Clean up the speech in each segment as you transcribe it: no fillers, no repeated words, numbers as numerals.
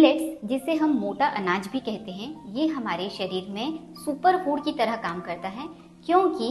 Millets, जिसे हम मोटा अनाज भी कहते हैं, ये हमारे शरीर में सुपर फूड की तरह काम करता है, क्योंकि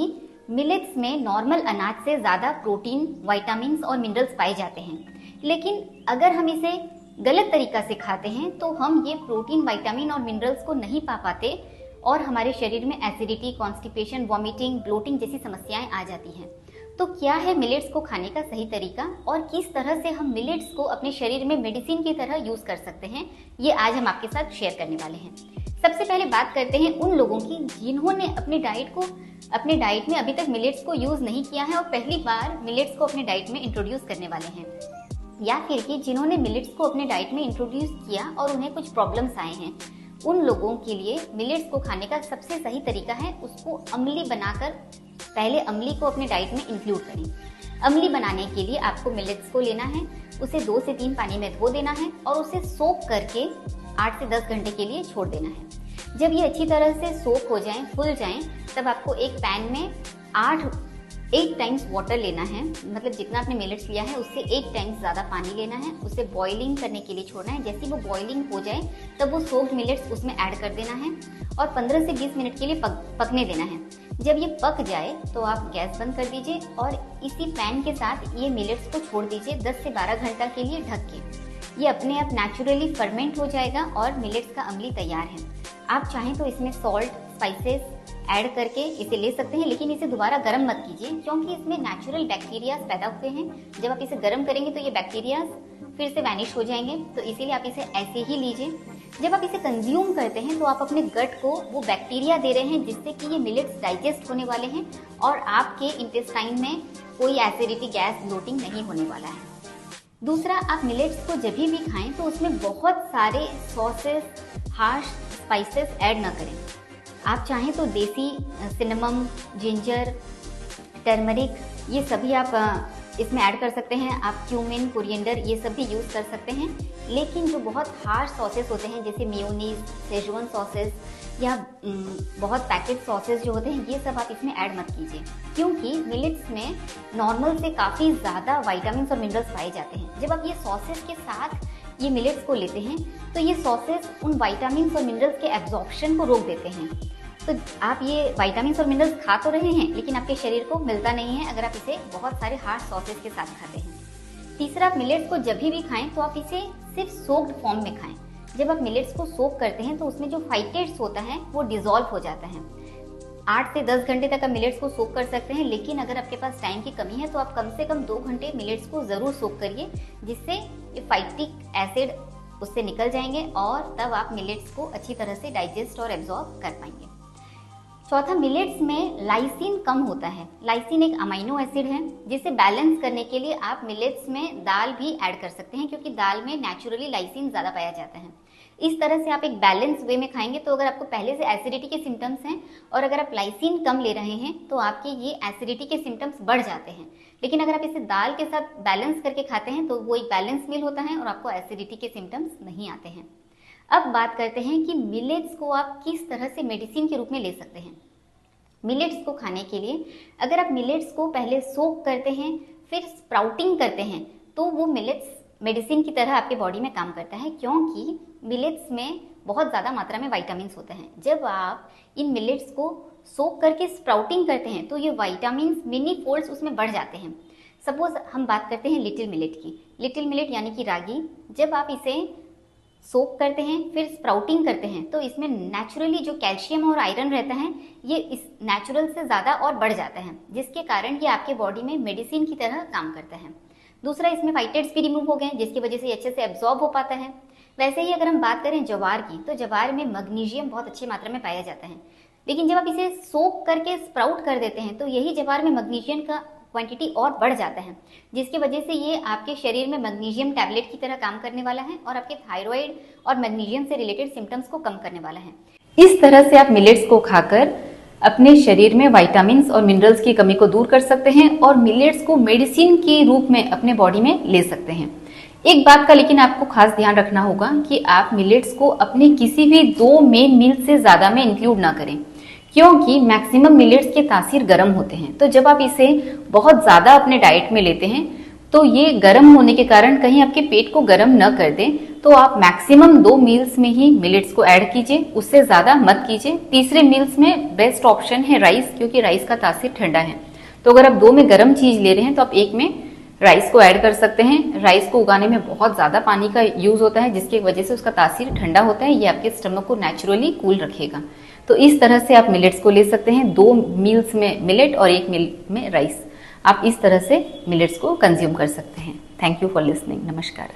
मिलेट्स में नॉर्मल अनाज से ज़्यादा प्रोटीन, विटामिन्स और मिनरल्स पाए जाते हैं। लेकिन अगर हम इसे गलत तरीका से खाते हैं तो हम ये प्रोटीन, विटामिन और मिनरल्स को नहीं पा पाते और हमारे शरीर में एसिडिटी, कॉन्स्टिपेशन, वॉमिटिंग, ब्लोटिंग जैसी समस्याएं आ जाती हैं। तो क्या है मिलेट्स को खाने का सही तरीका और किस तरह से हम मिलेट्स को अपने शरीर में मेडिसिन की तरह यूज कर सकते हैं, ये आज हम आपके साथ शेयर करने वाले हैं। सबसे पहले बात करते हैं उन लोगों की जिन्होंने अपने डाइट में अभी तक मिलेट्स को यूज नहीं किया है और पहली बार मिलेट्स को अपने डाइट में इंट्रोड्यूस करने वाले हैं, या फिर कि जिन्होंने मिलेट्स को अपने डाइट में इंट्रोड्यूस किया और उन्हें कुछ प्रॉब्लम्स आए हैं। उन लोगों के लिए मिलेट्स को खाने का सबसे सही तरीका है उसको अम्ली बनाकर पहले अम्ली को अपने डाइट में इंक्लूड करें। अम्ली बनाने के लिए आपको मिलेट्स को लेना है, उसे 2 से 3 पानी में धो देना है और उसे सोक करके 8 से 10 घंटे के लिए छोड़ देना है। जब ये अच्छी तरह से सोक हो जाएं, फूल जाएं, तब आपको एक पैन में 8 टाइम्स वाटर लेना है, मतलब जितना आपने मिलेट्स लिया है उससे 8 टाइम्स ज़्यादा पानी लेना है। उसे बॉइलिंग करने के लिए छोड़ना है। जैसे वो बॉइलिंग हो जाए तब वो सोक्ड मिलेट्स उसमें ऐड कर देना है और 15 से 20 मिनट के लिए पकने देना है। जब ये पक जाए तो आप गैस बंद कर दीजिए और इसी पैन के साथ ये मिलेट्स को छोड़ दीजिए 10 से 12 घंटा के लिए ढक के। ये अपने आप नेचुरली फर्मेंट हो जाएगा और मिलेट्स का अम्ली तैयार है। आप चाहें तो इसमें सॉल्ट, स्पाइसेस ऐड करके इसे ले सकते हैं, लेकिन इसे दोबारा गर्म मत कीजिए क्योंकि इसमें नेचुरल बैक्टीरियाज पैदा हुए हैं। जब आप इसे गर्म करेंगे तो ये बैक्टीरियाज फिर से वैनिश हो जाएंगे, तो इसीलिए आप इसे ऐसे ही लीजिए। जब आप इसे कंज्यूम करते हैं तो आप अपने गट को वो बैक्टीरिया दे रहे हैं जिससे कि ये मिलेट्स डाइजेस्ट होने वाले हैं और आपके इंटेस्टाइन में कोई एसिडिटी, गैस, ब्लोटिंग नहीं होने वाला है। दूसरा, आप मिलेट्स को जब भी खाएं तो उसमें बहुत सारे सॉसेस, हार्श स्पाइसेस ऐड ना करें। आप चाहें तो देसी सिनेमम, जिंजर, टर्मरिक, ये सभी आप इसमें ऐड कर सकते हैं। आप क्यूमिन, कोरिएंडर, ये सब भी यूज़ कर सकते हैं। लेकिन जो बहुत हार्श सॉसेस होते हैं जैसे मेयोनीज, सेजवान सॉसेस या बहुत पैकेट सॉसेस जो होते हैं, ये सब आप इसमें ऐड मत कीजिए क्योंकि मिलेट्स में नॉर्मल से काफ़ी ज़्यादा विटामिन और मिनरल्स पाए जाते हैं। जब आप ये सॉसेस के साथ ये मिलेट्स को लेते हैं तो ये सॉसेस उन विटामिन और मिनरल्स के एब्जॉर्प्शन को रोक देते हैं। तो आप ये विटामिन और मिनरल्स खा तो रहे हैं लेकिन आपके शरीर को मिलता नहीं है अगर आप इसे बहुत सारे हार्श सॉसेस के साथ खाते हैं। तीसरा, आप मिलेट्स को जब भी खाएं तो आप इसे सिर्फ सोक्ड फॉर्म में खाएं। जब आप मिलेट्स को सोक करते हैं तो उसमें जो फाइटेट्स होता है वो डिसॉल्व हो जाता है। 8 से 10 घंटे तक आप मिलेट्स को सोक कर सकते हैं, लेकिन अगर आपके पास टाइम की कमी है तो आप कम से कम 2 घंटे मिलेट्स को ज़रूर सोक करिए, जिससे ये फाइटिक एसिड उससे निकल जाएंगे और तब आप मिलेट्स को अच्छी तरह से डाइजेस्ट और एब्जॉर्ब कर पाएंगे। चौथा, मिलेट्स में लाइसिन कम होता है। लाइसिन एक अमाइनो एसिड है जिसे बैलेंस करने के लिए आप मिलेट्स में दाल भी ऐड कर सकते हैं क्योंकि दाल में नेचुरली लाइसिन ज़्यादा पाया जाता है। इस तरह से आप एक बैलेंस वे में खाएंगे तो अगर आपको पहले से एसिडिटी के सिम्टम्स हैं और अगर आप लाइसिन कम ले रहे हैं तो आपके ये एसिडिटी के सिम्टम्स बढ़ जाते हैं। लेकिन अगर आप इसे दाल के साथ बैलेंस करके खाते हैं तो वो एक बैलेंस मील होता है और आपको एसिडिटी के सिम्टम्स नहीं आते हैं। अब बात करते हैं कि मिलेट्स को आप किस तरह से मेडिसिन के रूप में ले सकते हैं। मिलेट्स को खाने के लिए अगर आप मिलेट्स को पहले सोक करते हैं फिर स्प्राउटिंग करते हैं तो वो मिलेट्स मेडिसिन की तरह आपके बॉडी में काम करता है क्योंकि मिलेट्स में बहुत ज़्यादा मात्रा में विटामिन्स होते हैं। जब आप इन मिलेट्स को सोक करके स्प्राउटिंग करते हैं तो ये विटामिन्स मिनी फोल्ड्स उसमें बढ़ जाते हैं। सपोज हम बात करते हैं लिटिल मिलेट की। लिटिल मिलेट यानी कि रागी, जब आप इसे सोक करते हैं फिर स्प्राउटिंग करते हैं तो इसमें नेचुरली जो कैल्शियम और आयरन रहता है ये इस नेचुरल से ज़्यादा और बढ़ जाता है, जिसके कारण ये आपके बॉडी में मेडिसिन की तरह काम करता है। दूसरा, इसमें फाइटेट्स भी रिमूव हो गए जिसकी वजह से अच्छे से एब्जॉर्ब हो पाता है। वैसे ही अगर हम बात करें जवार की तो जवार में मैग्नीशियम बहुत अच्छी मात्रा में पाया जाता है, लेकिन जब आप इसे सोक करके स्प्राउट कर देते हैं तो यही जवार में मैग्नीशियम का क्वांटिटी और बढ़ जाता है, जिसकी वजह से ये आपके शरीर में मैग्नीशियम टैबलेट की तरह काम करने वाला है और आपके थायराइड और मैग्नीशियम से रिलेटेड सिम्टम्स को कम करने वाला है। इस तरह से आप मिलेट्स को खाकर अपने शरीर में विटामिन्स और मिनरल्स की कमी को दूर कर सकते हैं और मिलेट्स को मेडिसिन के रूप में अपने बॉडी में ले सकते हैं। एक बात का लेकिन आपको खास ध्यान रखना होगा कि आप मिलेट्स को अपने किसी भी 2 मेन मील से ज़्यादा में इंक्लूड ना करें क्योंकि मैक्सिमम मिलेट्स के तासीर गर्म होते हैं। तो जब आप इसे बहुत ज़्यादा अपने डाइट में लेते हैं तो ये गर्म होने के कारण कहीं आपके पेट को गर्म न कर दे, तो आप मैक्सिमम 2 मील्स में ही मिलेट्स को ऐड कीजिए, उससे ज्यादा मत कीजिए। तीसरे मील्स में बेस्ट ऑप्शन है राइस, क्योंकि राइस का तासीर ठंडा है। तो अगर आप 2 में गर्म चीज ले रहे हैं तो आप 1 में राइस को ऐड कर सकते हैं। राइस को उगाने में बहुत ज्यादा पानी का यूज होता है, जिसकी वजह से उसका तासीर ठंडा होता है। ये आपके स्टमक को नेचुरली कूल रखेगा। तो इस तरह से आप मिलेट्स को ले सकते हैं, 2 मील्स में मिलेट और 1 मील में राइस। आप इस तरह से मिलेट्स को कंज्यूम कर सकते हैं। Thank you for listening. नमस्कार।